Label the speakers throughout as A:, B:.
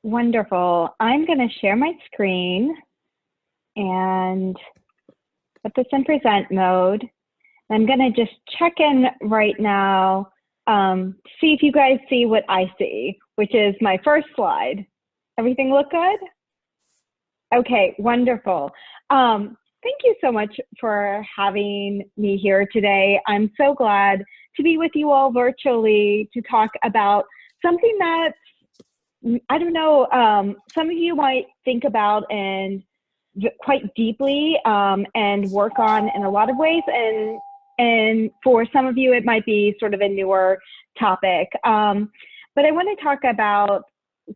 A: Wonderful. I'm going to share my screen and put this in present mode. I'm going to just check in right now, see if you guys see what I see, which is my first slide. Everything look good? Okay, wonderful. Thank you so much for having me here today. I'm so glad to be with you all virtually to talk about something that, I don't know, some of you might think about and quite deeply and work on in a lot of ways. And for some of you, it might be sort of a newer topic. But I want to talk about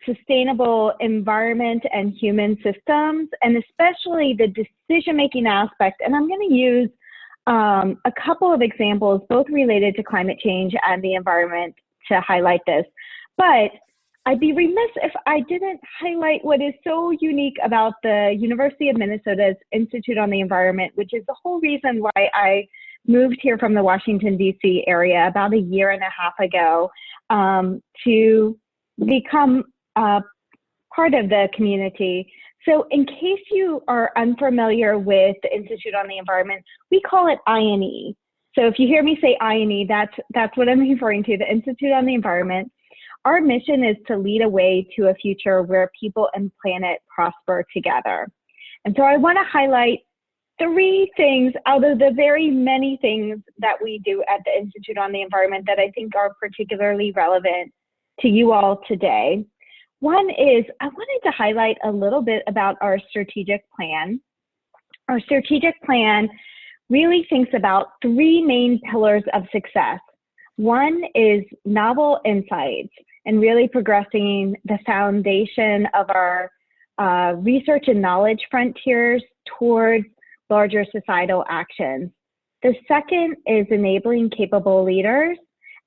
A: sustainable environment and human systems, and especially the decision-making aspect. And I'm going to use a couple of examples, both related to climate change and the environment, to highlight this. But I'd be remiss if I didn't highlight what is so unique about the University of Minnesota's Institute on the Environment, which is the whole reason why I moved here from the Washington, D.C. area about a year and a half ago to become part of the community. So in case you are unfamiliar with the Institute on the Environment, we call it I&E. So if you hear me say I&E, that's what I'm referring to, the Institute on the Environment. Our mission is to lead a way to a future where people and planet prosper together. And so I want to highlight 3 things out of the very many things that we do at the Institute on the Environment that I think are particularly relevant to you all today. One is I wanted to highlight a little bit about our strategic plan. Our strategic plan really thinks about 3 main pillars of success. One is novel insights and really progressing the foundation of our research and knowledge frontiers towards larger societal actions. The second is enabling capable leaders.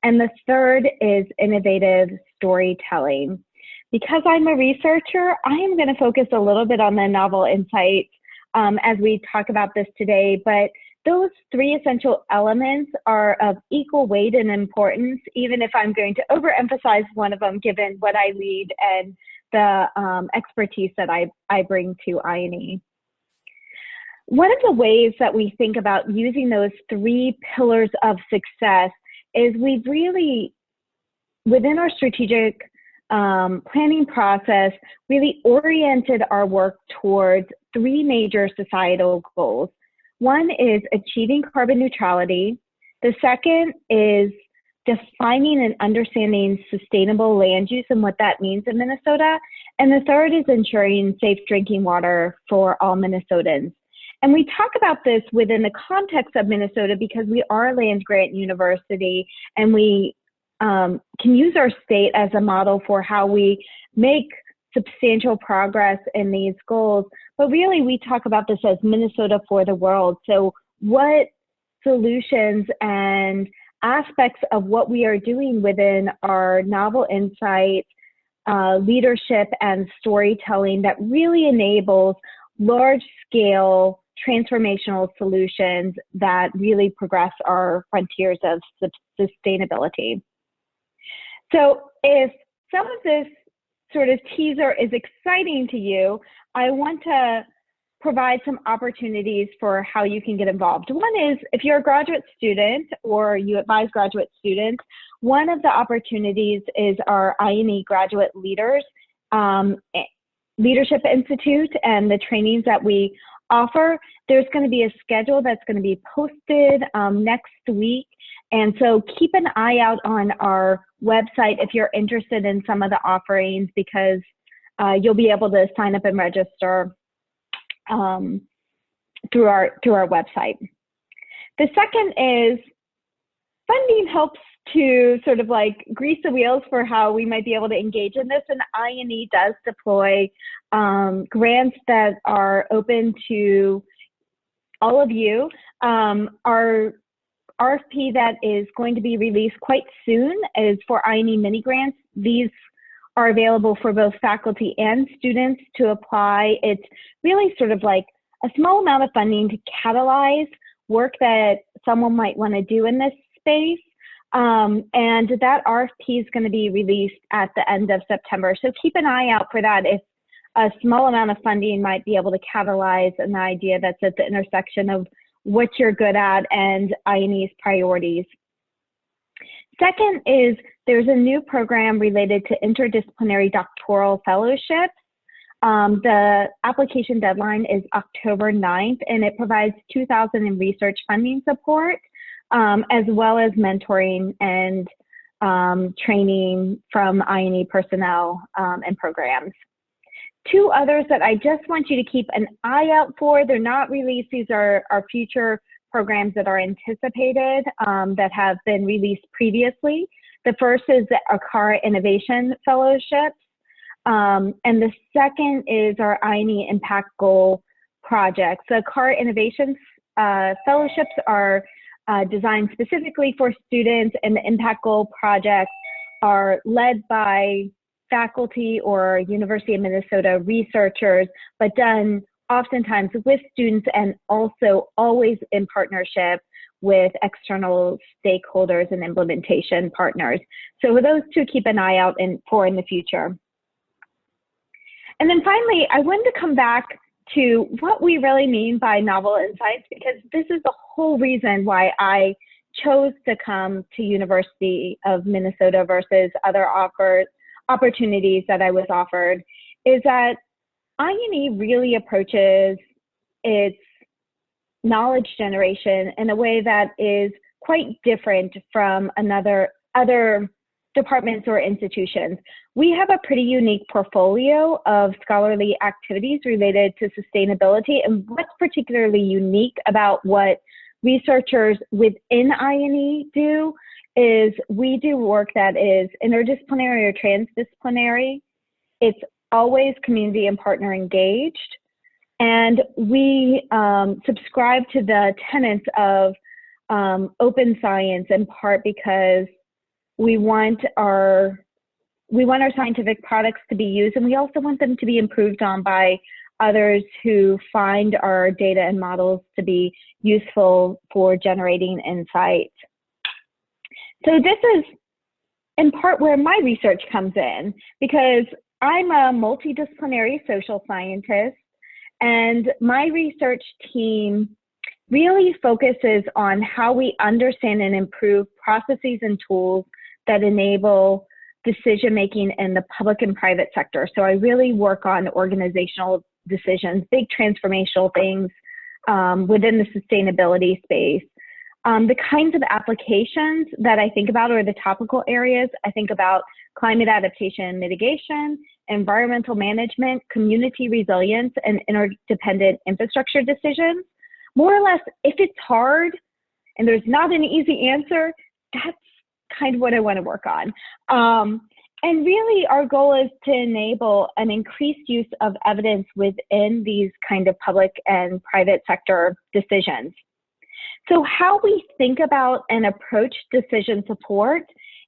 A: And the third is innovative storytelling. Because I'm a researcher, I am going to focus a little bit on the novel insights as we talk about this today, but those 3 essential elements are of equal weight and importance, even if I'm going to overemphasize one of them, given what I lead and the expertise that I bring to I&E. One of the ways that we think about using those 3 pillars of success is we've really, within our strategic planning process, really oriented our work towards 3 major societal goals. One is achieving carbon neutrality. The second is defining and understanding sustainable land use and what that means in Minnesota. And the third is ensuring safe drinking water for all Minnesotans. And we talk about this within the context of Minnesota because we are a land-grant university, and we can use our state as a model for how we make substantial progress in these goals. But really, we talk about this as Minnesota for the world. So what solutions and aspects of what we are doing within our novel insights, leadership, and storytelling that really enables large-scale transformational solutions that really progress our frontiers of sustainability. So if some of this sort of teaser is exciting to you, I want to provide some opportunities for how you can get involved. One is, if you're a graduate student or you advise graduate students, one of the opportunities is our I&E Graduate Leaders Leadership Institute and the trainings that we offer. There's going to be a schedule that's going to be posted next week. And so keep an eye out on our website if you're interested in some of the offerings, because you'll be able to sign up and register through our website. The second is funding helps to sort of like grease the wheels for how we might be able to engage in this. And I&E does deploy grants that are open to all of you. Our RFP that is going to be released quite soon is for I&E mini grants. These are available for both faculty and students to apply. It's really sort of like a small amount of funding to catalyze work that someone might want to do in this space. And that RFP is going to be released at the end of September. So keep an eye out for that. If a small amount of funding might be able to catalyze an idea that's at the intersection of what you're good at and I&E's priorities. Second is there's a new program related to interdisciplinary doctoral fellowships. The application deadline is October 9th, and it provides $2,000 in research funding support, as well as mentoring and training from I&E personnel and programs. Two others that I just want you to keep an eye out for. They're not released. These are future programs that are anticipated that have been released previously. The first is the ACARA Innovation Fellowships. And the second is our I&E Impact Goal projects. The ACARA Innovation Fellowships are designed specifically for students, and the Impact Goal projects are led by faculty or University of Minnesota researchers, but done oftentimes with students and also always in partnership with external stakeholders and implementation partners. So for those two, keep an eye out for in the future. And then finally, I wanted to come back to what we really mean by novel insights, because this is the whole reason why I chose to come to University of Minnesota versus other opportunities that I was offered, is that I&E really approaches its knowledge generation in a way that is quite different from other departments or institutions. We have a pretty unique portfolio of scholarly activities related to sustainability, and what's particularly unique about what researchers within I&E do is we do work that is interdisciplinary or transdisciplinary. It's always community and partner engaged. And we subscribe to the tenets of open science, in part because we want our scientific products to be used, and we also want them to be improved on by others who find our data and models to be useful for generating insight. So this is in part where my research comes in, because I'm a multidisciplinary social scientist, and my research team really focuses on how we understand and improve processes and tools that enable decision-making in the public and private sector. So I really work on organizational decisions, big transformational things within the sustainability space. The kinds of applications that I think about are the topical areas. I think about climate adaptation and mitigation, environmental management, community resilience, and interdependent infrastructure decisions. More or less, if it's hard and there's not an easy answer, that's kind of what I want to work on. And really, our goal is to enable an increased use of evidence within these kind of public and private sector decisions. So how we think about and approach decision support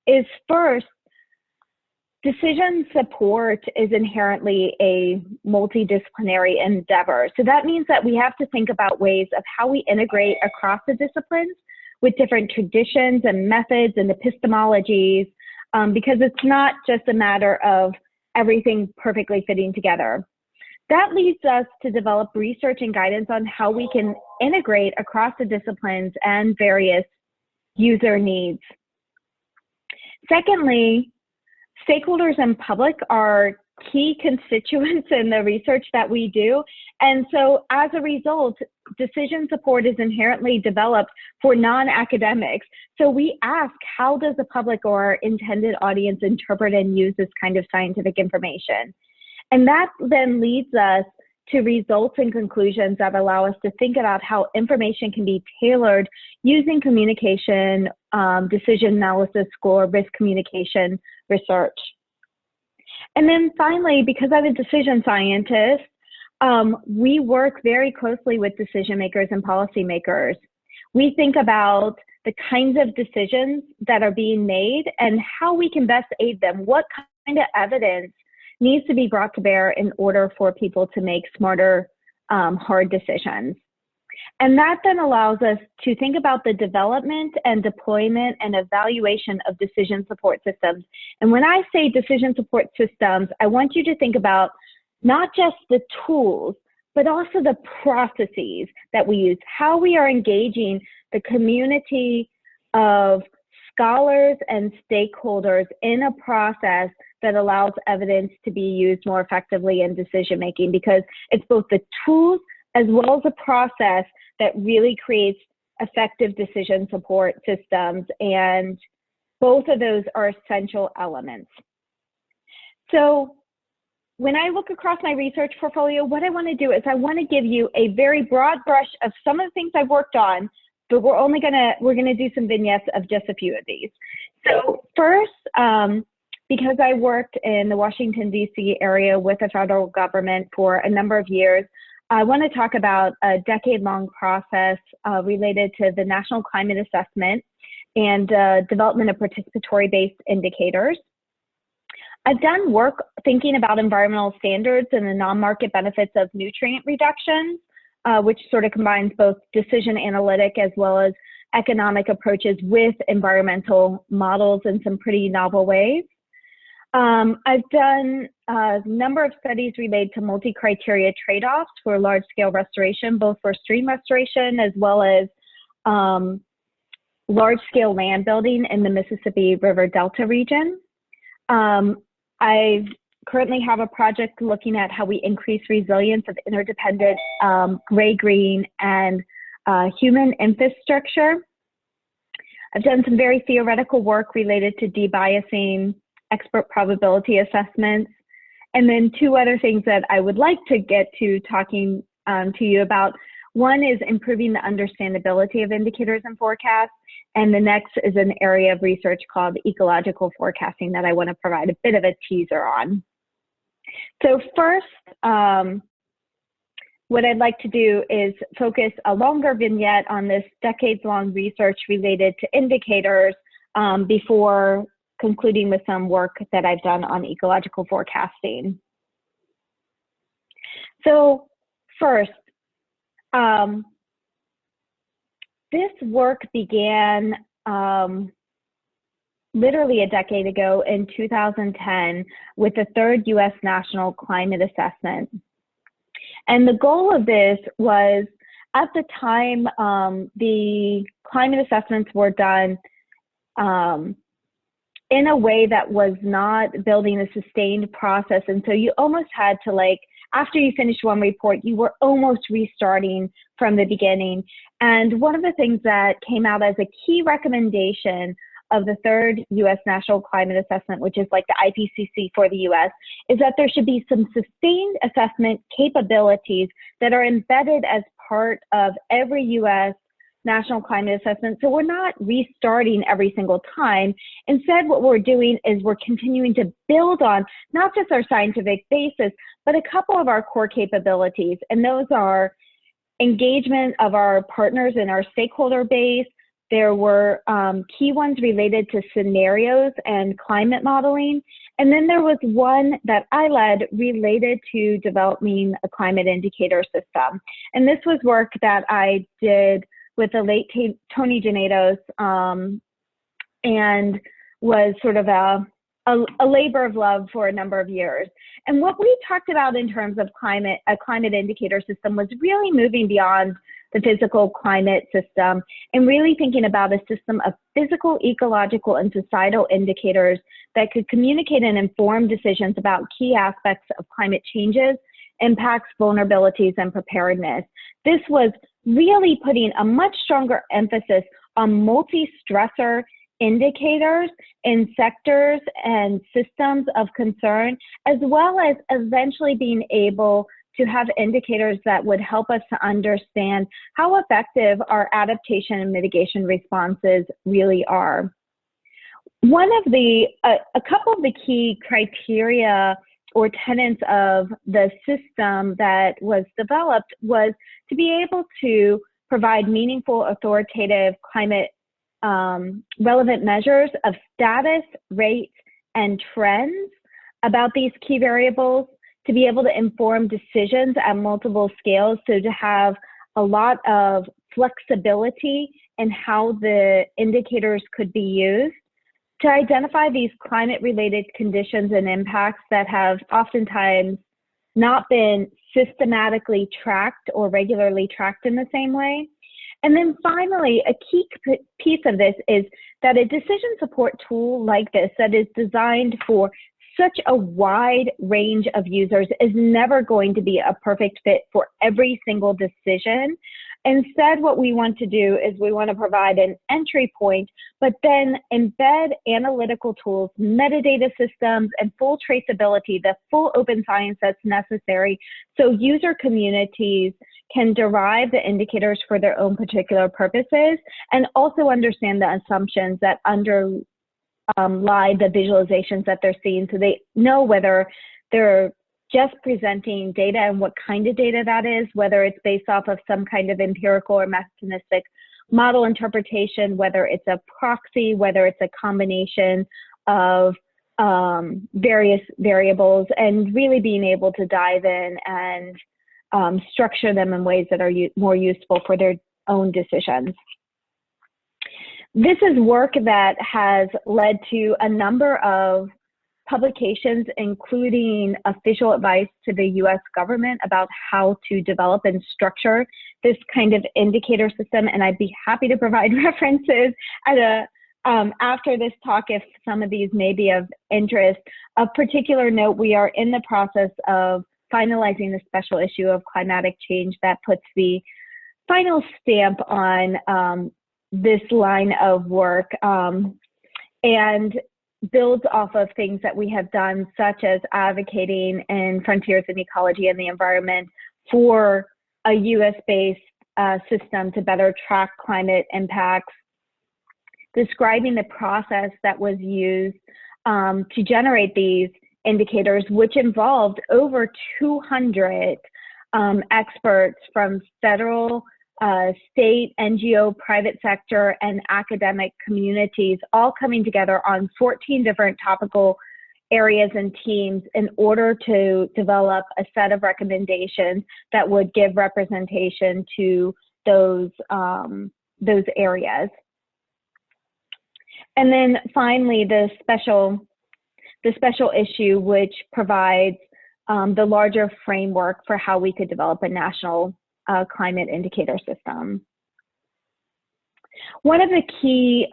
A: is, first, decision support is inherently a multidisciplinary endeavor. So that means that we have to think about ways of how we integrate across the disciplines with different traditions and methods and epistemologies, because it's not just a matter of everything perfectly fitting together. That leads us to develop research and guidance on how we can integrate across the disciplines and various user needs. Secondly, stakeholders and public are key constituents in the research that we do. And so as a result, decision support is inherently developed for non-academics. So we ask, how does the public or our intended audience interpret and use this kind of scientific information? And that then leads us to results and conclusions that allow us to think about how information can be tailored using communication, decision analysis score, risk communication research. And then finally, because I'm a decision scientist, we work very closely with decision makers and policymakers. We think about the kinds of decisions that are being made and how we can best aid them. What kind of evidence needs to be brought to bear in order for people to make smarter, hard decisions. And that then allows us to think about the development and deployment and evaluation of decision support systems. And when I say decision support systems, I want you to think about not just the tools, but also the processes that we use, how we are engaging the community of scholars and stakeholders in a process that allows evidence to be used more effectively in decision making, because it's both the tools as well as a process that really creates effective decision support systems, and both of those are essential elements. So when I look across my research portfolio, what I want to do is I want to give you a very broad brush of some of the things I've worked on, but we're gonna do some vignettes of just a few of these. So first, because I worked in the Washington, D.C. area with the federal government for a number of years, I want to talk about a decade-long process related to the National Climate Assessment and development of participatory-based indicators. I've done work thinking about environmental standards and the non-market benefits of nutrient reduction, which sort of combines both decision analytic as well as economic approaches with environmental models in some pretty novel ways. I've done a number of studies related to multi-criteria trade-offs for large-scale restoration, both for stream restoration as well as large-scale land building in the Mississippi River Delta region. I currently have a project looking at how we increase resilience of interdependent gray-green and human infrastructure. I've done some very theoretical work related to debiasing expert probability assessments. And then two other things that I would like to get to talking to you about. One is improving the understandability of indicators and forecasts. And the next is an area of research called ecological forecasting that I want to provide a bit of a teaser on. So first, what I'd like to do is focus a longer vignette on this decades-long research related to indicators before concluding with some work that I've done on ecological forecasting. So first, this work began literally a decade ago in 2010 with the third U.S. National Climate Assessment. And the goal of this was, at the time, the climate assessments were done in a way that was not building a sustained process. And so you almost had to, like, after you finished one report, you were almost restarting from the beginning. And one of the things that came out as a key recommendation of the third U.S. National Climate Assessment, which is like the IPCC for the U.S., is that there should be some sustained assessment capabilities that are embedded as part of every U.S. National Climate Assessment. So we're not restarting every single time. Instead, what we're doing is we're continuing to build on not just our scientific basis, but a couple of our core capabilities. And those are engagement of our partners in our stakeholder base. There were key ones related to scenarios and climate modeling. And then there was one that I led related to developing a climate indicator system. And this was work that I did with the late Tony Genados, and was sort of a labor of love for a number of years. And what we talked about in terms of a climate indicator system was really moving beyond the physical climate system and really thinking about a system of physical, ecological, and societal indicators that could communicate and inform decisions about key aspects of climate changes, impacts, vulnerabilities, and preparedness. This was really putting a much stronger emphasis on multi-stressor indicators in sectors and systems of concern, as well as eventually being able to have indicators that would help us to understand how effective our adaptation and mitigation responses really are. One of a couple of the key criteria or tenets of the system that was developed was to be able to provide meaningful, authoritative climate relevant measures of status, rate, and trends about these key variables, to be able to inform decisions at multiple scales, so to have a lot of flexibility in how the indicators could be used to identify these climate-related conditions and impacts that have oftentimes not been systematically tracked or regularly tracked in the same way. And then finally, a key piece of this is that a decision support tool like this that is designed for such a wide range of users is never going to be a perfect fit for every single decision. Instead, what we want to do is we want to provide an entry point, but then embed analytical tools, metadata systems, and full traceability, the full open science that's necessary, so user communities can derive the indicators for their own particular purposes and also understand the assumptions that underlie the visualizations that they're seeing, so they know whether they're just presenting data and what kind of data that is, whether it's based off of some kind of empirical or mechanistic model interpretation, whether it's a proxy, whether it's a combination of various variables, and really being able to dive in and structure them in ways that are more useful for their own decisions. This is work that has led to a number of publications, including official advice to the US government about how to develop and structure this kind of indicator system. And I'd be happy to provide references at after this talk if some of these may be of interest. Of particular note, we are in the process of finalizing the special issue of climatic change that puts the final stamp on this line of work and builds off of things that we have done, such as advocating in Frontiers in Ecology and the Environment for a US-based system to better track climate impacts, describing the process that was used to generate these indicators, which involved over 200 experts from federal, state, NGO, private sector, and academic communities, all coming together on 14 different topical areas and teams in order to develop a set of recommendations that would give representation to those areas. And then finally, the special issue, which provides the larger framework for how we could develop a national climate indicator system. One of the key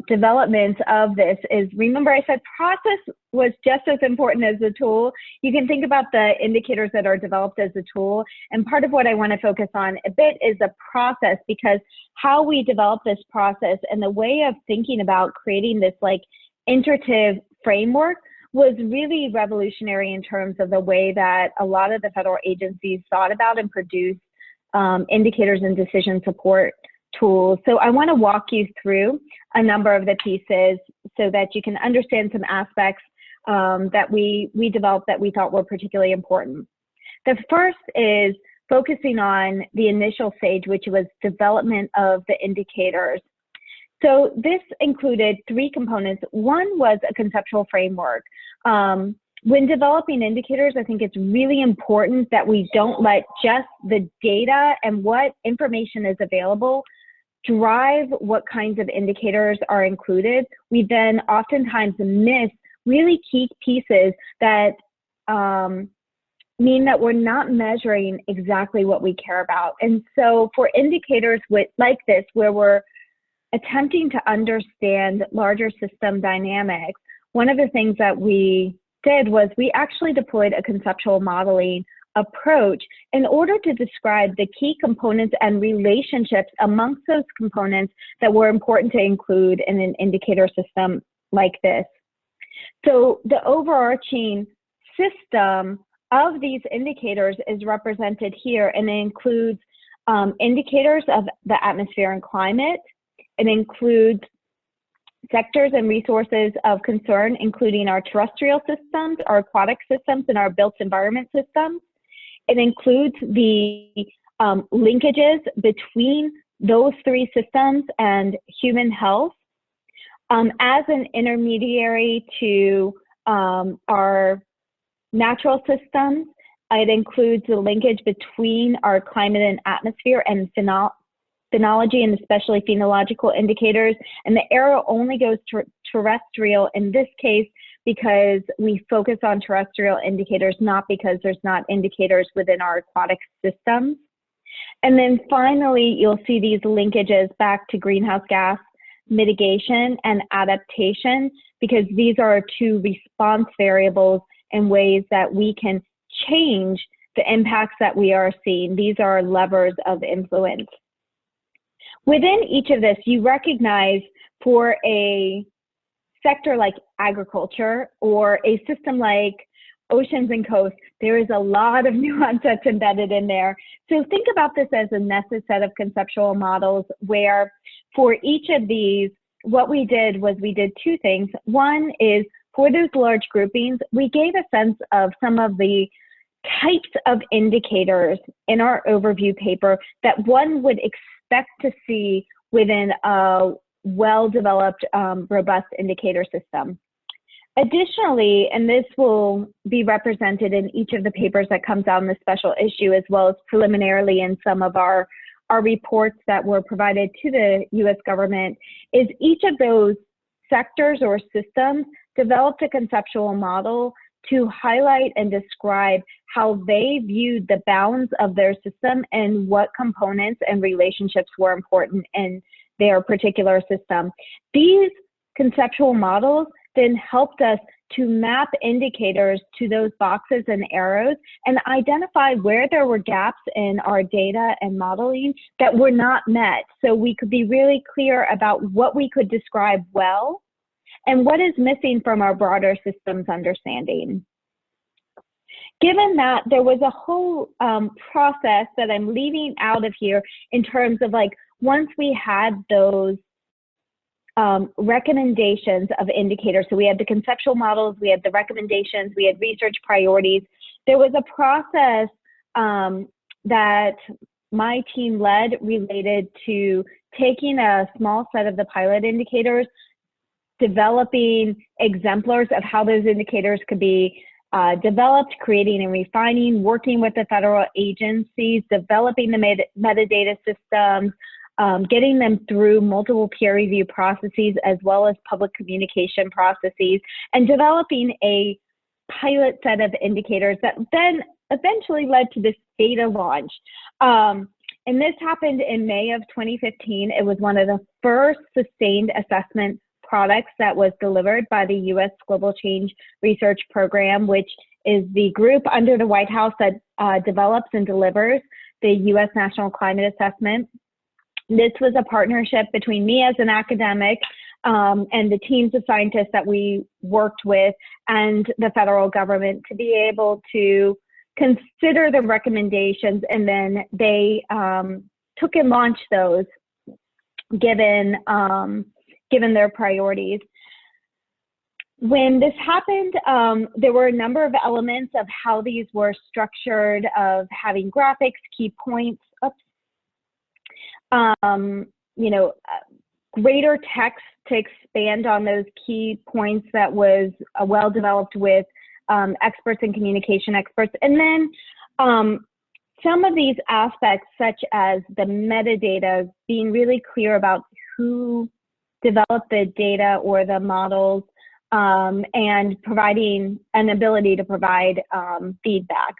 A: developments of this is, remember I said process was just as important as the tool. You can think about the indicators that are developed as a tool, and part of what I want to focus on a bit is the process, because how we develop this process and the way of thinking about creating this like iterative framework was really revolutionary in terms of the way that a lot of the federal agencies thought about and produced indicators and decision support tools. So I want to walk you through a number of the pieces so that you can understand some aspects that we developed that we thought were particularly important. The first is focusing on the initial stage, which was development of the indicators. So this included 3 components. One was a conceptual framework. When developing indicators, I think it's really important that we don't let just the data and what information is available drive what kinds of indicators are included. We then oftentimes miss really key pieces that mean that we're not measuring exactly what we care about. And so for indicators like this, where we're attempting to understand larger system dynamics, one of the things that we did was we actually deployed a conceptual modeling approach in order to describe the key components and relationships amongst those components that were important to include in an indicator system like this. So the overarching system of these indicators is represented here, and it includes indicators of the atmosphere and climate. It includes sectors and resources of concern, including our terrestrial systems, our aquatic systems, and our built environment systems. It includes the linkages between those 3 systems and human health as an intermediary to our natural systems It includes the linkage between our climate and atmosphere and phenology and especially phenological indicators. And the arrow only goes to terrestrial in this case because we focus on terrestrial indicators, not because there's not indicators within our aquatic systems. And then finally, you'll see these linkages back to greenhouse gas mitigation and adaptation, because these are two response variables and ways that we can change the impacts that we are seeing. These are levers of influence. Within each of this, you recognize for a sector like agriculture or a system like oceans and coasts, there is a lot of nuance that's embedded in there. So think about this as a nested set of conceptual models where for each of these, what we did was we did two things. One is for those large groupings, we gave a sense of some of the types of indicators in our overview paper that one would expect to see within a well-developed, robust indicator system. Additionally, and this will be represented in each of the papers that comes out in the special issue, as well as preliminarily in some of our reports that were provided to the U.S. government, is each of those sectors or systems developed a conceptual model to highlight and describe how they viewed the bounds of their system and what components and relationships were important in their particular system. These conceptual models then helped us to map indicators to those boxes and arrows and identify where there were gaps in our data and modeling that were not met. So we could be really clear about what we could describe well and what is missing from our broader systems understanding. Given that, there was a whole process that I'm leaving out of here in terms of like, once we had those recommendations of indicators. So we had the conceptual models, we had the recommendations, we had research priorities. There was a process that my team led related to taking a small set of the pilot indicators, developing exemplars of how those indicators could be developed, creating and refining, working with the federal agencies, developing the metadata systems, getting them through multiple peer review processes as well as public communication processes, and developing a pilot set of indicators that then eventually led to this beta launch. And this happened in May of 2015. It was one of the first sustained assessment products that was delivered by the U.S. Global Change Research Program, which is the group under the White House that develops and delivers the U.S. National Climate Assessment. This was a partnership between me as an academic and the teams of scientists that we worked with and the federal government to be able to consider the recommendations, and then they took and launched those given their priorities. When this happened, there were a number of elements of how these were structured, of having graphics, key points, greater text to expand on those key points that was well developed with experts and communication experts. And then some of these aspects, such as the metadata, being really clear about who developed the data or the models, and providing an ability to provide feedback.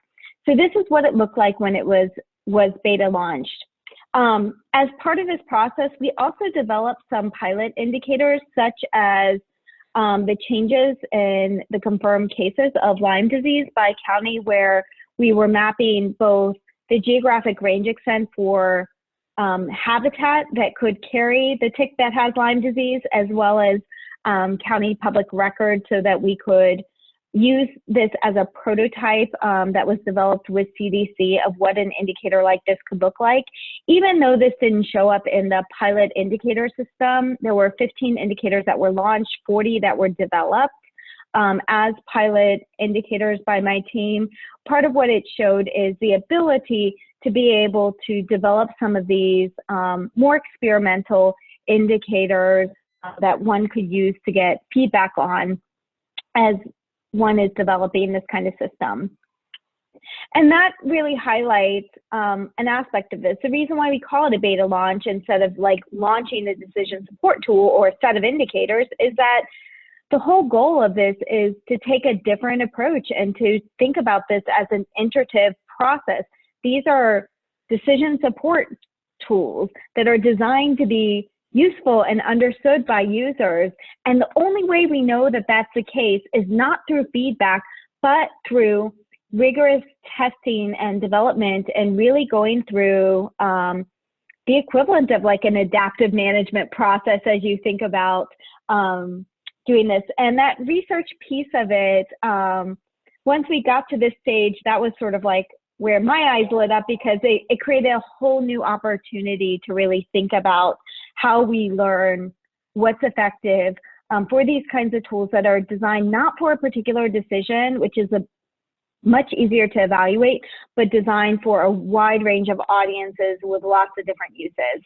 A: So this is what it looked like when it was beta launched. As part of this process, we also developed some pilot indicators, such as the changes in the confirmed cases of Lyme disease by county, where we were mapping both the geographic range extent for habitat that could carry the tick that has Lyme disease, as well as county public record, so that we could use this as a prototype that was developed with CDC of what an indicator like this could look like. Even though this didn't show up in the pilot indicator system, there were 15 indicators that were launched, 40 that were developed as pilot indicators by my team. Part of what it showed is the ability to be able to develop some of these more experimental indicators that one could use to get feedback on as one is developing this kind of system. And that really highlights an aspect of this. The reason why we call it a beta launch instead of like launching a decision support tool or a set of indicators is that the whole goal of this is to take a different approach and to think about this as an iterative process. These are decision support tools that are designed to be useful and understood by users. And the only way we know that that's the case is not through feedback, but through rigorous testing and development and really going through the equivalent of like an adaptive management process as you think about doing this. And that research piece of it, once we got to this stage, that was sort of like where my eyes lit up, because it created a whole new opportunity to really think about how we learn what's effective for these kinds of tools that are designed not for a particular decision, which is much easier to evaluate, but designed for a wide range of audiences with lots of different uses.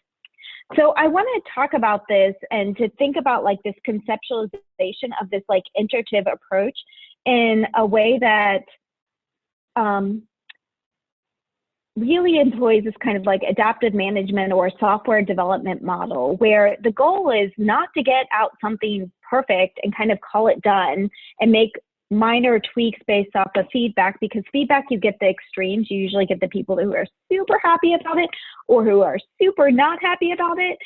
A: So I want to talk about this and to think about like this conceptualization of this like iterative approach in a way that really employs this kind of like adaptive management or software development model, where the goal is not to get out something perfect and kind of call it done and make minor tweaks based off of feedback, because feedback, you get the extremes. You usually get the people who are super happy about it or who are super not happy about it.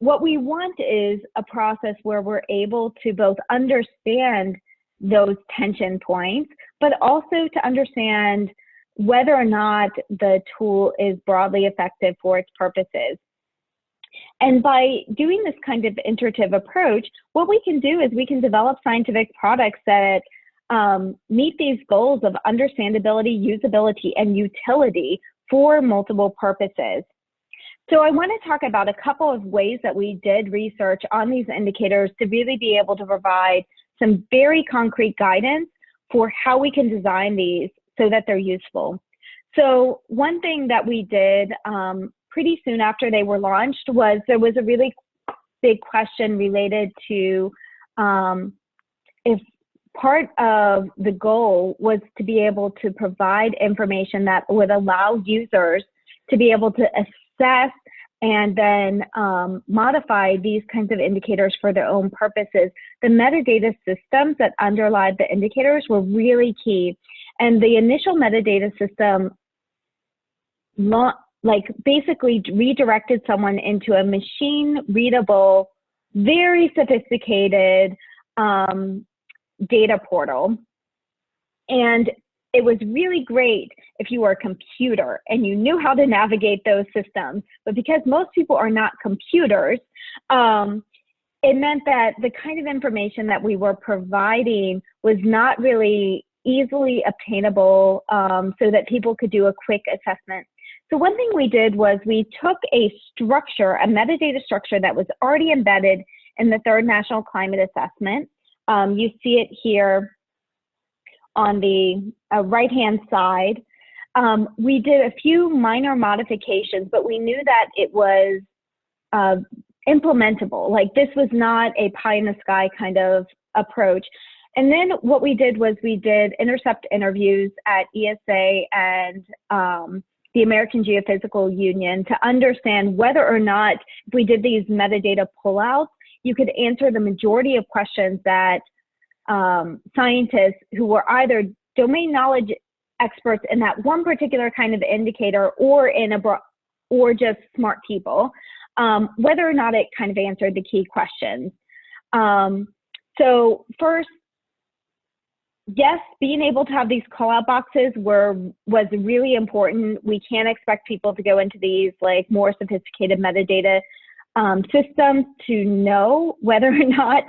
A: What we want is a process where we're able to both understand those tension points, but also to understand whether or not the tool is broadly effective for its purposes. And by doing this kind of iterative approach, what we can do is we can develop scientific products that meet these goals of understandability, usability, and utility for multiple purposes. So I want to talk about a couple of ways that we did research on these indicators to really be able to provide some very concrete guidance for how we can design these so that they're useful. So one thing that we did pretty soon after they were launched was there was a really big question related to if part of the goal was to be able to provide information that would allow users to be able to assess and then modify these kinds of indicators for their own purposes. The metadata systems that underlie the indicators were really key. And the initial metadata system basically redirected someone into a machine readable, very sophisticated data portal. And it was really great if you were a computer and you knew how to navigate those systems. But because most people are not computers, it meant that the kind of information that we were providing was not really easily obtainable so that people could do a quick assessment. So one thing we did was we took a structure, a metadata structure that was already embedded in the third National Climate Assessment. You see it here on the right-hand side. We did a few minor modifications, but we knew that it was implementable. Like, this was not a pie-in-the-sky kind of approach. And then what we did was we did intercept interviews at ESA and the American Geophysical Union to understand whether or not, if we did these metadata pullouts, you could answer the majority of questions that scientists who were either domain knowledge experts in that one particular kind of indicator or or just smart people, whether or not it kind of answered the key questions. So first, yes, being able to have these call-out boxes was really important. We can't expect people to go into these like more sophisticated metadata systems to know whether or not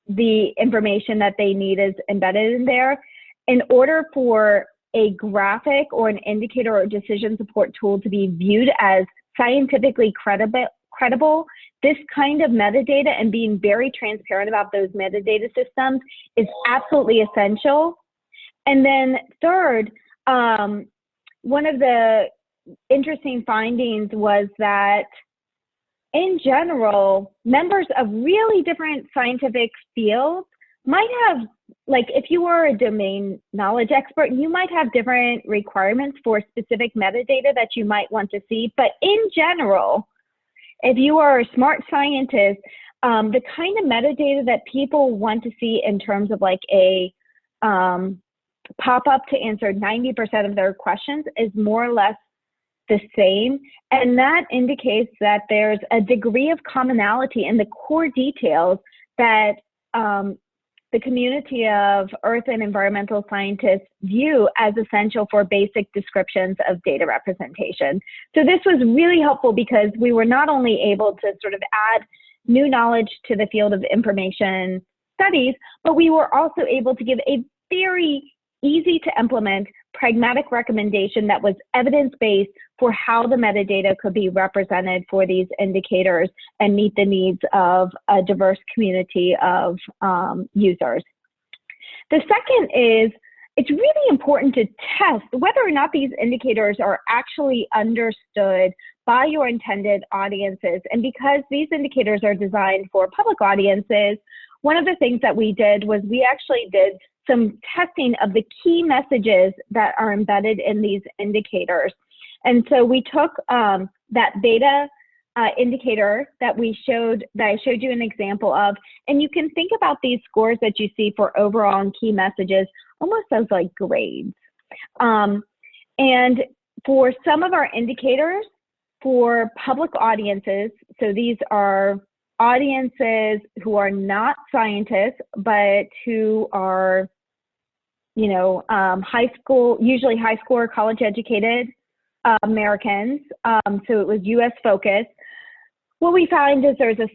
A: the information that they need is embedded in there. In order for a graphic or an indicator or decision support tool to be viewed as scientifically credible, this kind of metadata and being very transparent about those metadata systems is absolutely essential. And then third, one of the interesting findings was that in general, members of really different scientific fields might have, like if you were a domain knowledge expert, you might have different requirements for specific metadata that you might want to see. But in general, if you are a smart scientist, the kind of metadata that people want to see in terms of like a pop-up to answer 90% of their questions is more or less the same. And that indicates that there's a degree of commonality in the core details that the community of earth and environmental scientists view as essential for basic descriptions of data representation. So this was really helpful because we were not only able to sort of add new knowledge to the field of information studies, but we were also able to give a very easy to implement pragmatic recommendation that was evidence-based for how the metadata could be represented for these indicators and meet the needs of a diverse community of users. The second is, it's really important to test whether or not these indicators are actually understood by your intended audiences. And because these indicators are designed for public audiences, one of the things that we did was we actually did some testing of the key messages that are embedded in these indicators. And so we took that beta indicator that I showed you an example of, and you can think about these scores that you see for overall and key messages almost as like grades. And for some of our indicators for public audiences, so these are audiences who are not scientists, but who are, you know, usually high school or college educated Americans. So it was US focused. What we find is there's a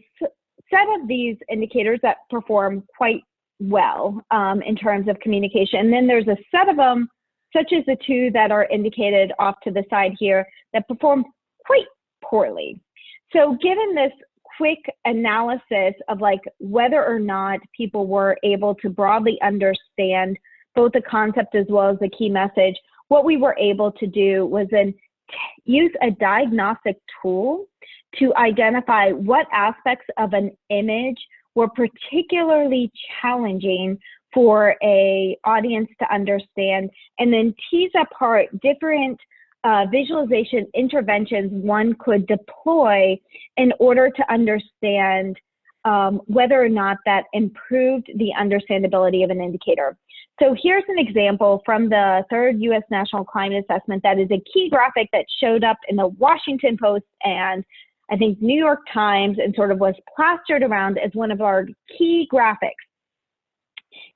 A: set of these indicators that perform quite well in terms of communication. And then there's a set of them, such as the two that are indicated off to the side here, that perform quite poorly. So given this quick analysis of like whether or not people were able to broadly understand both the concept as well as the key message, what we were able to do was then use a diagnostic tool to identify what aspects of an image were particularly challenging for an audience to understand, and then tease apart different visualization interventions one could deploy in order to understand whether or not that improved the understandability of an indicator. So here's an example from the third US National Climate Assessment that is a key graphic that showed up in the Washington Post and I think New York Times, and sort of was plastered around as one of our key graphics.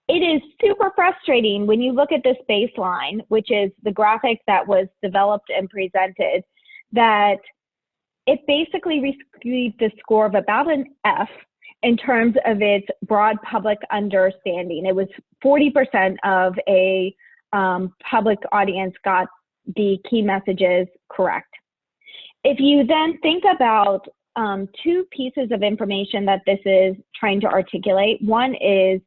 A: It is super frustrating when you look at this baseline, which is the graphic that was developed and presented, that it basically received a score of about an F in terms of its broad public understanding. It was 40% of a public audience got the key messages correct. If you then think about two pieces of information that this is trying to articulate, one is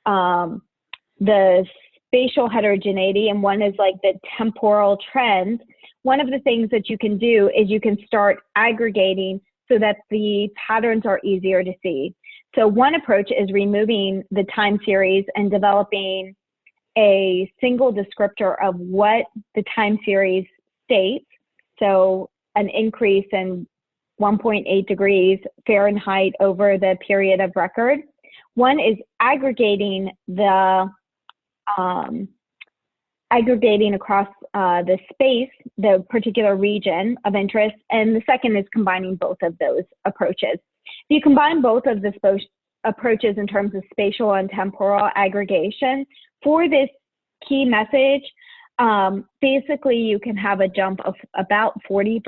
A: the spatial heterogeneity, and one is like the temporal trends. One of the things that you can do is you can start aggregating so that the patterns are easier to see. So one approach is removing the time series and developing a single descriptor of what the time series states. So an increase in 1.8 degrees Fahrenheit over the period of record. One is aggregating the across the space, the particular region of interest, and the second is combining both of those approaches. If you combine both of the approaches in terms of spatial and temporal aggregation for this key message, basically you can have a jump of about 40%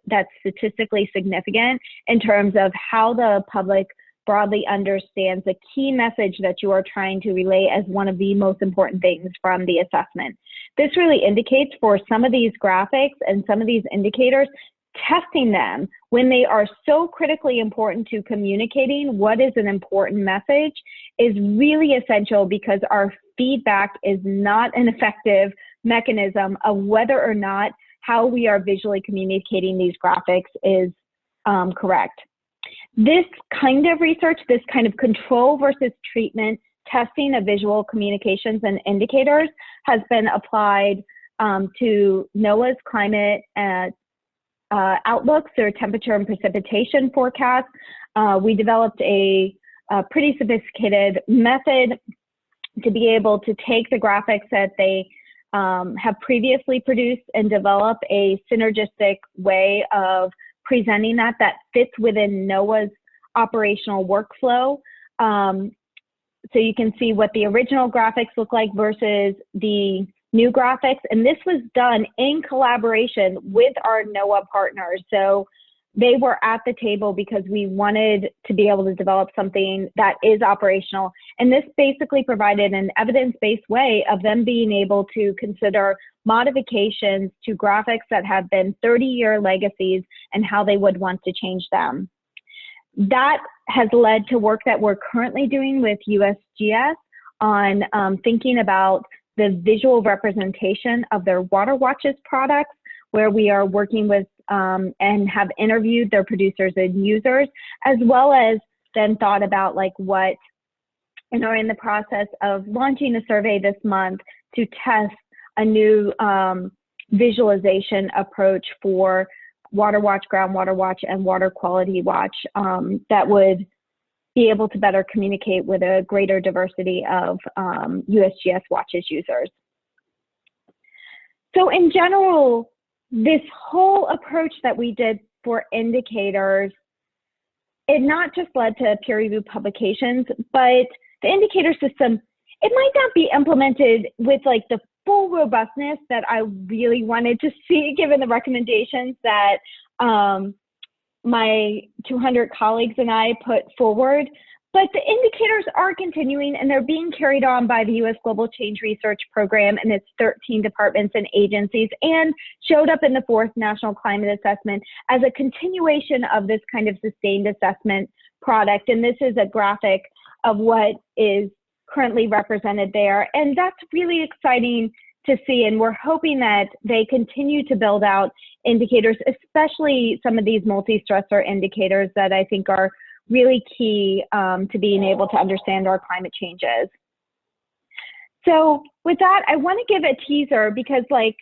A: that's statistically significant in terms of how the public broadly understands the key message that you are trying to relay as one of the most important things from the assessment. This really indicates for some of these graphics and some of these indicators, testing them when they are so critically important to communicating what is an important message is really essential, because our feedback is not an effective mechanism of whether or not how we are visually communicating these graphics is correct. This kind of research, this kind of control versus treatment testing of visual communications and indicators has been applied to NOAA's climate outlooks or temperature and precipitation forecasts. We developed a pretty sophisticated method to be able to take the graphics that they have previously produced and develop a synergistic way of presenting that fits within NOAA's operational workflow. So you can see what the original graphics look like versus the new graphics. And this was done in collaboration with our NOAA partners. So they were at the table because we wanted to be able to develop something that is operational. And this basically provided an evidence-based way of them being able to consider modifications to graphics that have been 30-year legacies and how they would want to change them. That has led to work that we're currently doing with USGS on thinking about the visual representation of their Water Watches products, where we are working with and have interviewed their producers and users, as well as then thought about like what, and are in the process of launching a survey this month to test a new visualization approach for Water Watch, Groundwater Watch, and Water Quality Watch that would be able to better communicate with a greater diversity of USGS Watches users. So in general, this whole approach that we did for indicators, it not just led to peer-reviewed publications, but the indicator system, it might not be implemented with like the full robustness that I really wanted to see, given the recommendations that my 200 colleagues and I put forward. But the indicators are continuing, and they're being carried on by the U.S. Global Change Research Program and its 13 departments and agencies, and showed up in the 4th National Climate Assessment as a continuation of this kind of sustained assessment product. And this is a graphic of what is currently represented there. And that's really exciting to see. And we're hoping that they continue to build out indicators, especially some of these multi-stressor indicators that I think are really key to being able to understand our climate changes. So with that, I want to give a teaser, because like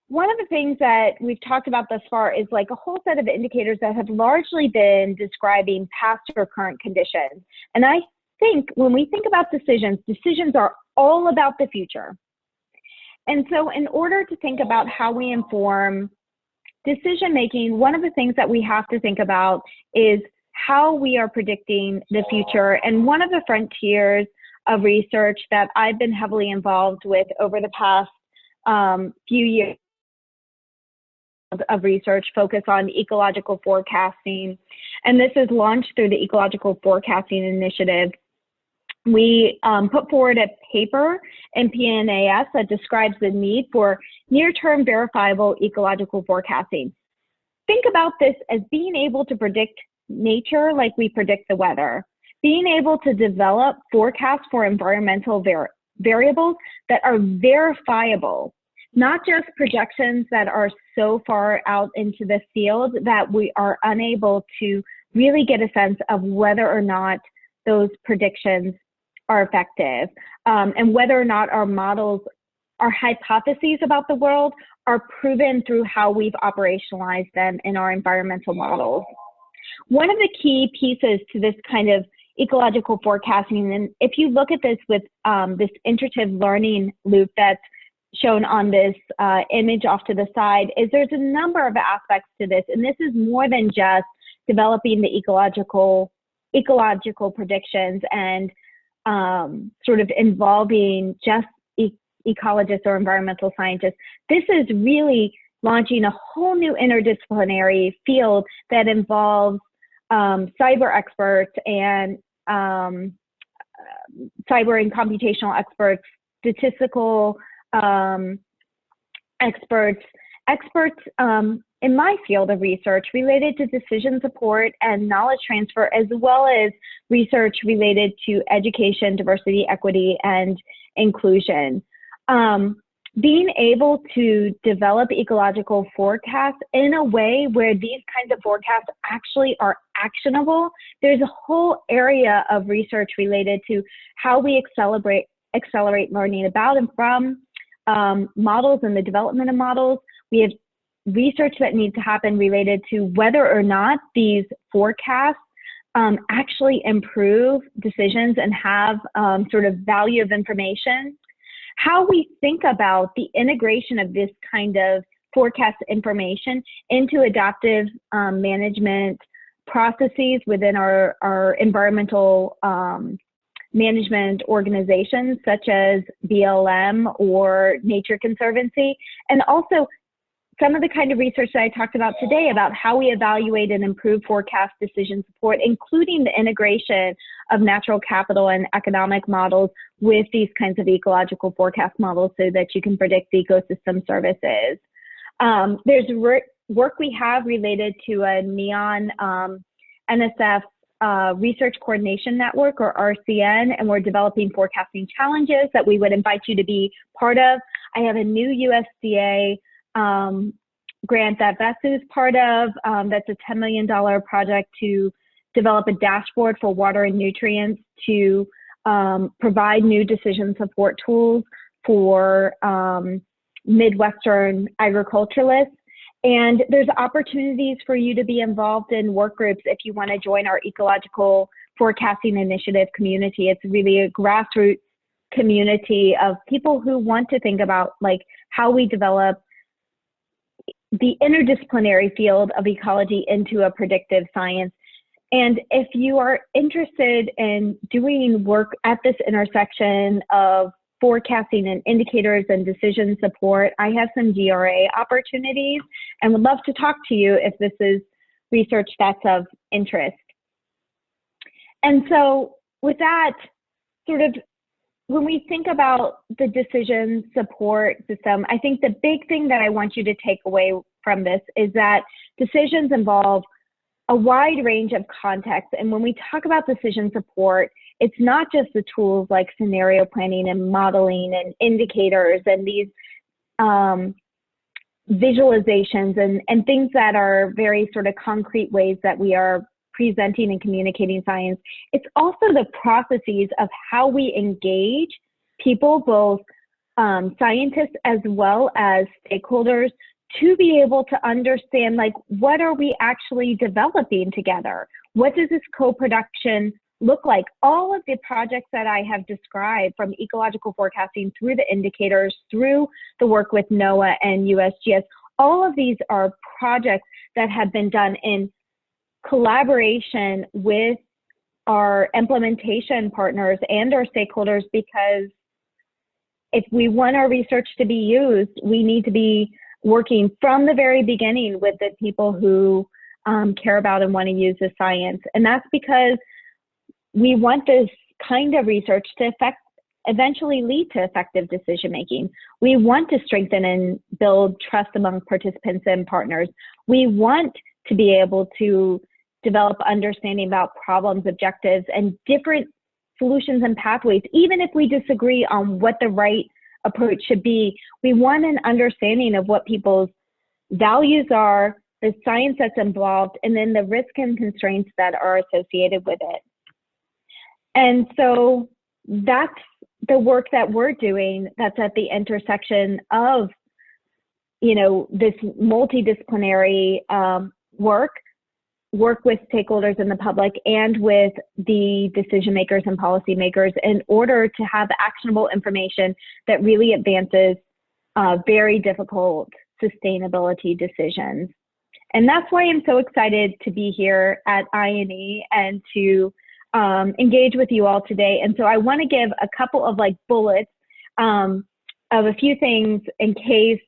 A: one of the things that we've talked about thus far is like a whole set of indicators that have largely been describing past or current conditions. And I think when we think about decisions, decisions are all about the future. And so in order to think about how we inform decision-making, one of the things that we have to think about is how we are predicting the future. And one of the frontiers of research that I've been heavily involved with over the past few years of research focus on ecological forecasting. And this is launched through the Ecological Forecasting Initiative. We put forward a paper in PNAS that describes the need for near-term verifiable ecological forecasting. Think about this as being able to predict nature like we predict the weather, being able to develop forecasts for environmental variables that are verifiable, not just projections that are so far out into the field that we are unable to really get a sense of whether or not those predictions are effective, and whether or not our models, our hypotheses about the world are proven through how we've operationalized them in our environmental models. One of the key pieces to this kind of ecological forecasting, and if you look at this with this iterative learning loop that's shown on this image off to the side, is there's a number of aspects to this. And this is more than just developing the ecological predictions and sort of involving just ecologists or environmental scientists. This is really launching a whole new interdisciplinary field that involves cyber experts and cyber and computational experts, statistical experts in my field of research related to decision support and knowledge transfer, as well as research related to education, diversity, equity, and inclusion. being able to develop ecological forecasts in a way where these kinds of forecasts actually are actionable. There's a whole area of research related to how we accelerate learning about and from models and the development of models. We have research that needs to happen related to whether or not these forecasts actually improve decisions and have sort of value of information. How we think about the integration of this kind of forecast information into adaptive management processes within our environmental management organizations, such as BLM or Nature Conservancy, and also some of the kind of research that I talked about today about how we evaluate and improve forecast decision support, including the integration of natural capital and economic models with these kinds of ecological forecast models so that you can predict ecosystem services. There's work we have related to a NEON NSF Research Coordination Network, or RCN, and we're developing forecasting challenges that we would invite you to be part of. I have a new USDA grant that VESU is part of. That's a $10 million project to develop a dashboard for water and nutrients to provide new decision support tools for Midwestern agriculturalists. And there's opportunities for you to be involved in work groups if you want to join our Ecological Forecasting Initiative community. It's really a grassroots community of people who want to think about like how we develop the interdisciplinary field of ecology into a predictive science. And if you are interested in doing work at this intersection of forecasting and indicators and decision support, I have some GRA opportunities and would love to talk to you if this is research that's of interest. And so with that, sort of when we think about the decision support system, I think the big thing that I want you to take away from this is that decisions involve a wide range of contexts. And when we talk about decision support, it's not just the tools like scenario planning and modeling and indicators and these visualizations and things that are very sort of concrete ways that we are presenting and communicating science. It's also the processes of how we engage people, both scientists as well as stakeholders, to be able to understand, like, what are we actually developing together? What does this co-production look like? All of the projects that I have described, from ecological forecasting through the indicators, through the work with NOAA and USGS, all of these are projects that have been done in collaboration with our implementation partners and our stakeholders, because if we want our research to be used, we need to be working from the very beginning with the people who care about and want to use the science. And that's because we want this kind of research to eventually lead to effective decision making. We want to strengthen and build trust among participants and partners. We want to be able to develop understanding about problems, objectives, and different solutions and pathways. Even if we disagree on what the right approach should be, we want an understanding of what people's values are, the science that's involved, and then the risk and constraints that are associated with it. And so that's the work that we're doing that's at the intersection of, you know, this multidisciplinary work with stakeholders in the public and with the decision makers and policymakers in order to have actionable information that really advances very difficult sustainability decisions. And that's why I'm so excited to be here at INE and to engage with you all today. And so I want to give a couple of like bullets of a few things in case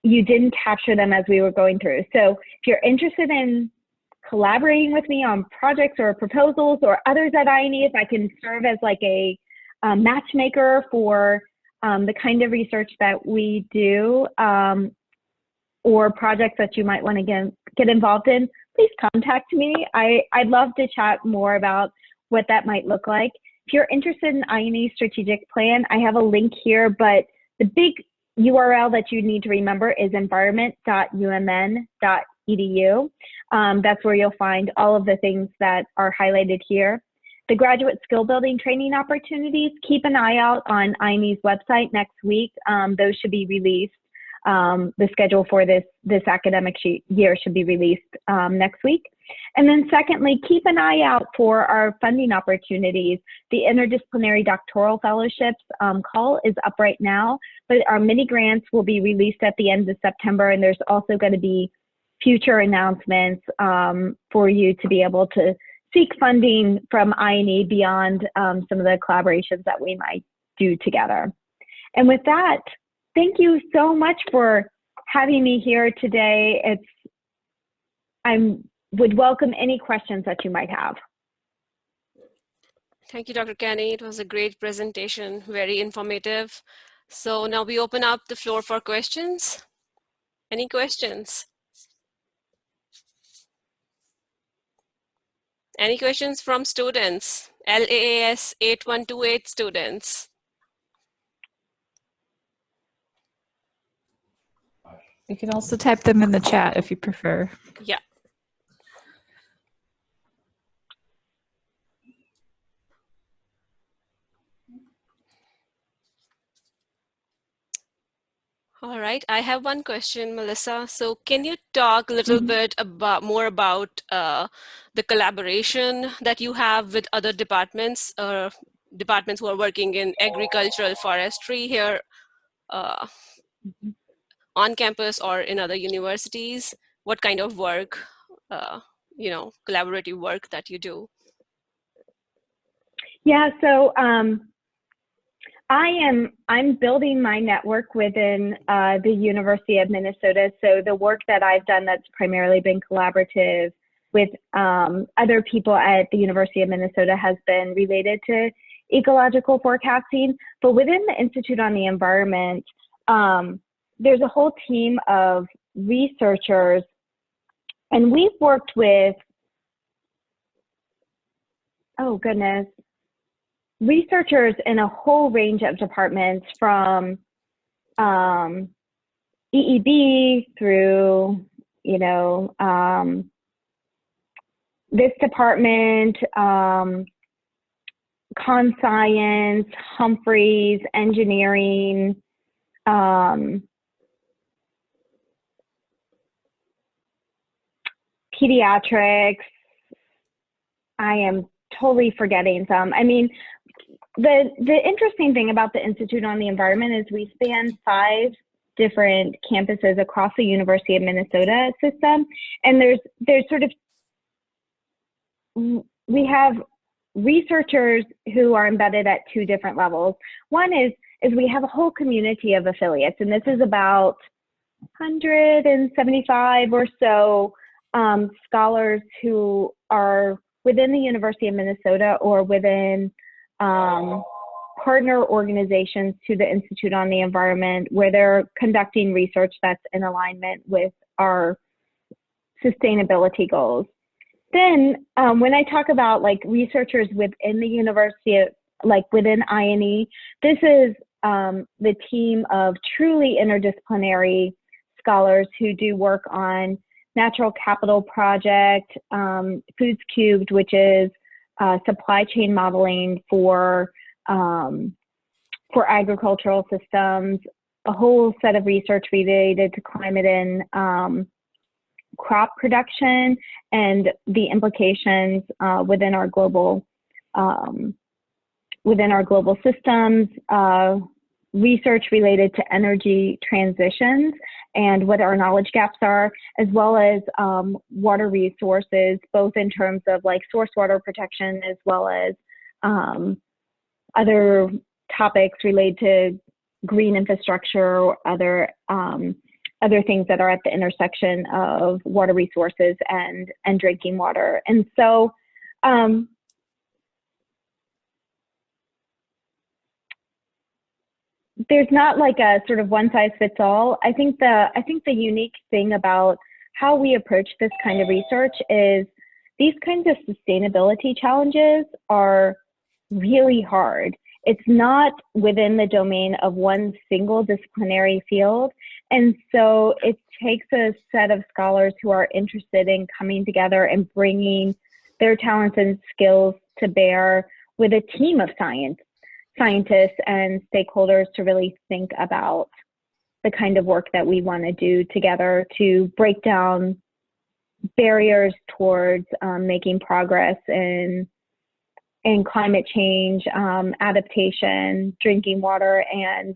A: you didn't capture them as we were going through. So if you're interested in collaborating with me on projects or proposals or others at INE, if I can serve as like a matchmaker for the kind of research that we do, or projects that you might want to get involved in, please contact me. I'd love to chat more about what that might look like. If you're interested in INE's strategic plan, I have a link here, but the big URL that you need to remember is environment.umn.edu. That's where you'll find all of the things that are highlighted here. The graduate skill building training opportunities, keep an eye out on INE's website next week. Those should be released. The schedule for this academic year should be released next week. And then secondly, keep an eye out for our funding opportunities. The Interdisciplinary Doctoral Fellowships call is up right now, but our mini grants will be released at the end of September, and there's also going to be future announcements for you to be able to seek funding from INE beyond some of the collaborations that we might do together. And with that, thank you so much for having me here today. I would welcome any questions that you might have.
B: Thank you, Dr. Kenney. It was a great presentation, very informative. So now we open up the floor for questions. Any questions? Any questions from students? LAAS 8128 students.
C: You can also type them in the chat if you prefer.
B: Yeah. All right, I have one question, Melissa. So can you talk a little bit more about the collaboration that you have with other departments, departments who are working in agricultural forestry here on campus or in other universities? What kind of work, collaborative work that you do?
A: Yeah, so I'm building my network within the University of Minnesota. So the work that I've done that's primarily been collaborative with other people at the University of Minnesota has been related to ecological forecasting. But within the Institute on the Environment, there's a whole team of researchers, and we've worked with, oh goodness, researchers in a whole range of departments, from EEB through, this department, con science, Humphreys, engineering, pediatrics. I am totally forgetting some. I mean, the interesting thing about the Institute on the Environment is we span 5 different campuses across the University of Minnesota system, and there's sort of, we have researchers who are embedded at 2 different levels. One is we have a whole community of affiliates, and this is about 175 or so scholars who are within the University of Minnesota or within partner organizations to the Institute on the Environment, where they're conducting research that's in alignment with our sustainability goals. Then when I talk about like researchers within the university, like within INE, this is the team of truly interdisciplinary scholars who do work on Natural Capital Project, Foods Cubed, which is supply chain modeling for agricultural systems, a whole set of research related to climate and crop production and the implications within our global systems, research related to energy transitions and what our knowledge gaps are, as well as water resources, both in terms of like source water protection, as well as other topics related to green infrastructure or other things that are at the intersection of water resources and drinking water. And so there's not like a sort of one size fits all. I think the unique thing about how we approach this kind of research is these kinds of sustainability challenges are really hard. it's not within the domain of one single disciplinary field. And so it takes a set of scholars who are interested in coming together and bringing their talents and skills to bear with a team of scientists and stakeholders to really think about the kind of work that we want to do together to break down barriers towards making progress in climate change, adaptation, drinking water, and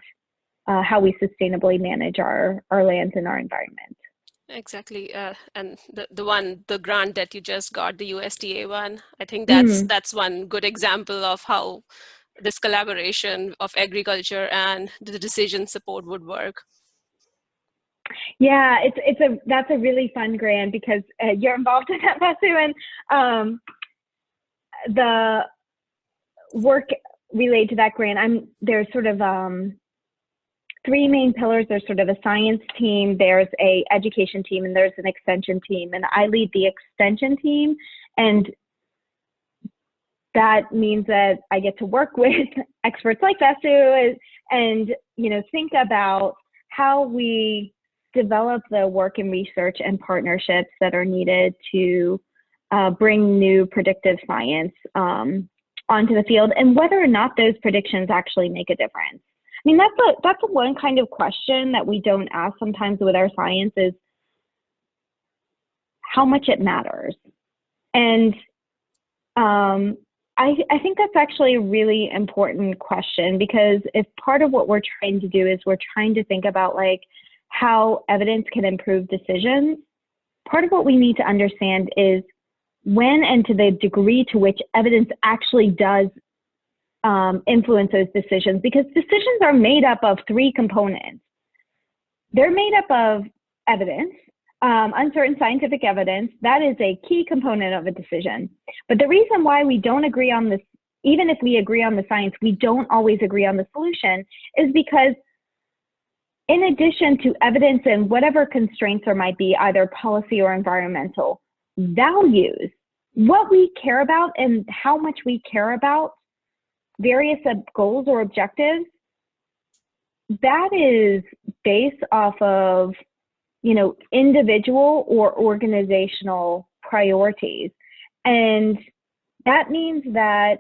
A: how we sustainably manage our lands and our environment.
B: Exactly, and the grant that you just got, the USDA one, I think that's one good example of how this collaboration of agriculture and the decision support would work.
A: Yeah, that's a really fun grant because you're involved in that, Vasu, and the work related to that grant. There's sort of three main pillars. There's sort of a science team, there's a education team, and there's an extension team. And I lead the extension team, and that means that I get to work with experts like Vasu and think about how we develop the work and research and partnerships that are needed to bring new predictive science onto the field, and whether or not those predictions actually make a difference. I mean, that's one kind of question that we don't ask sometimes with our science, is how much it matters. And I think that's actually a really important question, because if part of what we're trying to do is we're trying to think about like how evidence can improve decisions, part of what we need to understand is when and to the degree to which evidence actually does influence those decisions, because decisions are made up of three components. They're made up of evidence, uncertain scientific evidence. That is a key component of a decision. But the reason why we don't agree on this, even if we agree on the science, we don't always agree on the solution, is because in addition to evidence and whatever constraints there might be, either policy or environmental, values, what we care about and how much we care about various goals or objectives, that is based off of, individual or organizational priorities. And that means that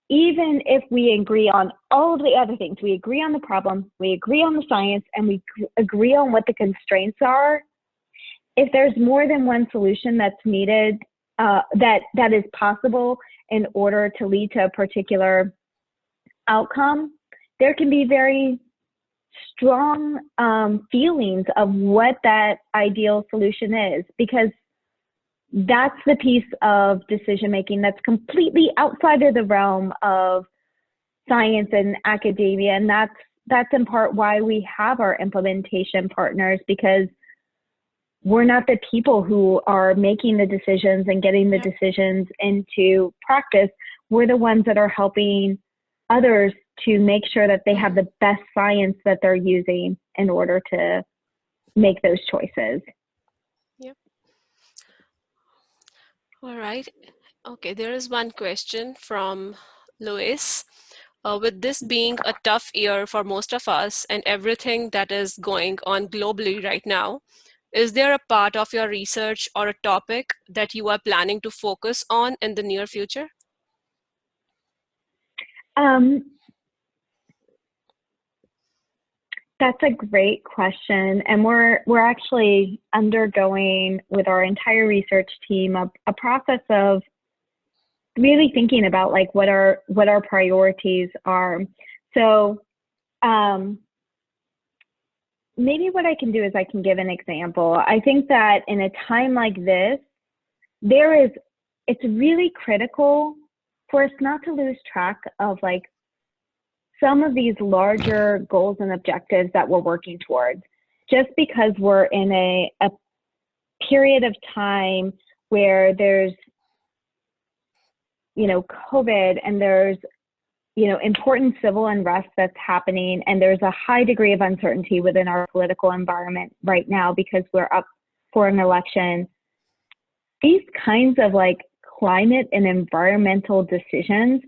A: even if we agree on all of the other things, we agree on the problem, we agree on the science, and we agree on what the constraints are, if there's more than one solution that's needed, that is possible in order to lead to a particular outcome, there can be very strong feelings of what that ideal solution is, because that's the piece of decision making that's completely outside of the realm of science and academia. And that's in part why we have our implementation partners, because we're not the people who are making the decisions and getting the decisions into practice. We're the ones that are helping others to make sure that they have the best science that they're using in order to make those choices.
B: Yep. All right. Okay, there is one question from Luis. With this being a tough year for most of us and everything that is going on globally right now, is there a part of your research or a topic that you are planning to focus on in the near future?
A: That's a great question, and we're actually undergoing with our entire research team a process of really thinking about like what our priorities are. So maybe what I can do is I can give an example. I think that in a time like this, it's really critical for us not to lose track of like some of these larger goals and objectives that we're working towards. Just because we're in a period of time where there's, COVID, and there's, important civil unrest that's happening, and there's a high degree of uncertainty within our political environment right now because we're up for an election. These kinds of like climate and environmental decisions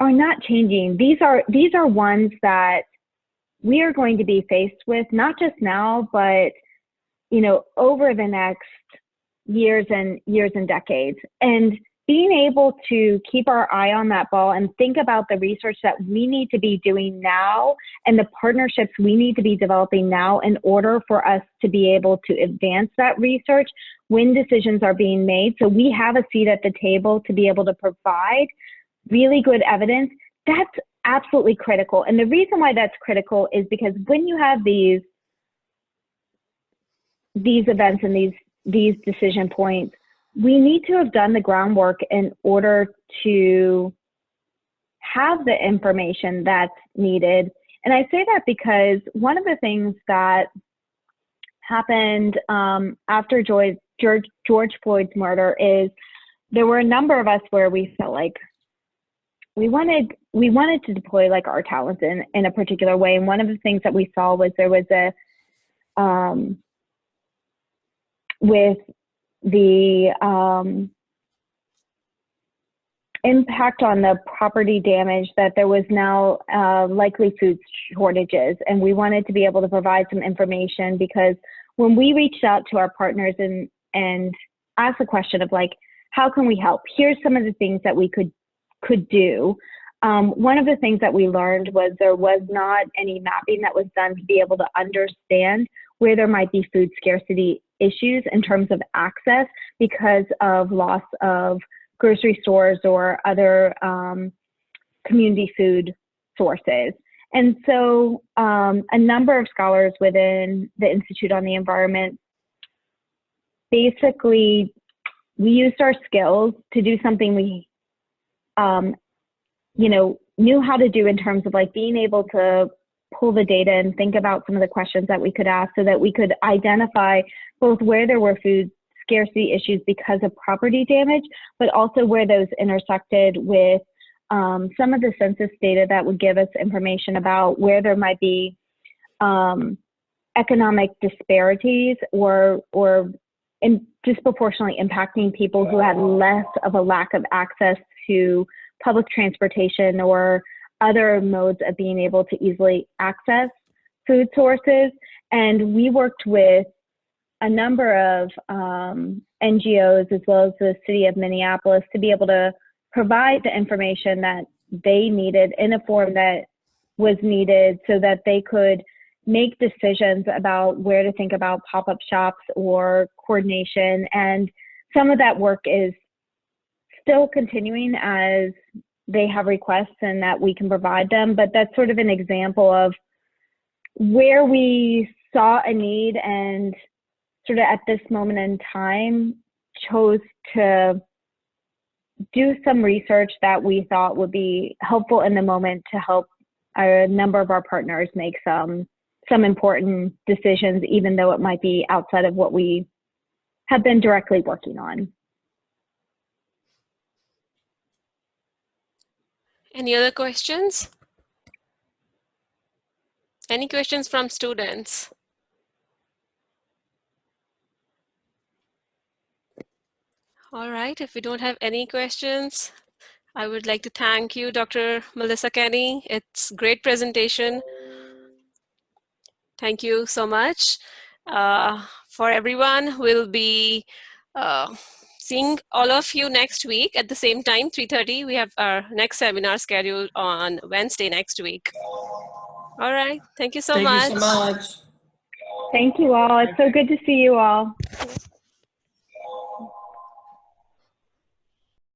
A: are not changing. These are ones that we are going to be faced with, not just now, but over the next years and decades. And being able to keep our eye on that ball and think about the research that we need to be doing now and the partnerships we need to be developing now in order for us to be able to advance that research when decisions are being made. So we have a seat at the table to be able to provide really good evidence. That's absolutely critical. And the reason why that's critical is because when you have these events and these decision points, we need to have done the groundwork in order to have the information that's needed. And I say that because one of the things that happened after George Floyd's murder is there were a number of us where we felt like we wanted to deploy like our talents in a particular way. And one of the things that we saw was there was a with the impact on the property damage, that there was now likely food shortages. And we wanted to be able to provide some information, because when we reached out to our partners and asked the question of like, how can we help? Here's some of the things that we could do. One of the things that we learned was there was not any mapping that was done to be able to understand where there might be food scarcity issues in terms of access because of loss of grocery stores or other community food sources. And so a number of scholars within the Institute on the Environment, basically, we used our skills to do something we knew how to do in terms of like being able to pull the data and think about some of the questions that we could ask so that we could identify both where there were food scarcity issues because of property damage, but also where those intersected with some of the census data that would give us information about where there might be economic disparities or disproportionately impacting people who had less of a lack of access to public transportation or other modes of being able to easily access food sources. And we worked with a number of NGOs as well as the city of Minneapolis to be able to provide the information that they needed in a form that was needed so that they could make decisions about where to think about pop-up shops or coordination. And some of that work is still continuing as they have requests and that we can provide them, but that's sort of an example of where we saw a need and sort of at this moment in time chose to do some research that we thought would be helpful in the moment to help a number of our partners make some important decisions, even though it might be outside of what we have been directly working on.
B: Any other questions? Any questions from students? All right, if we don't have any questions, I would like to thank you, Dr. Melissa Kenney. It's a great presentation. Thank you so much. For everyone, we'll be seeing all of you next week at the same time, 3:30. We have our next seminar scheduled on Wednesday next week. All right, thank you so much.
D: Thank you so much.
A: Thank you all. It's so good to see you all.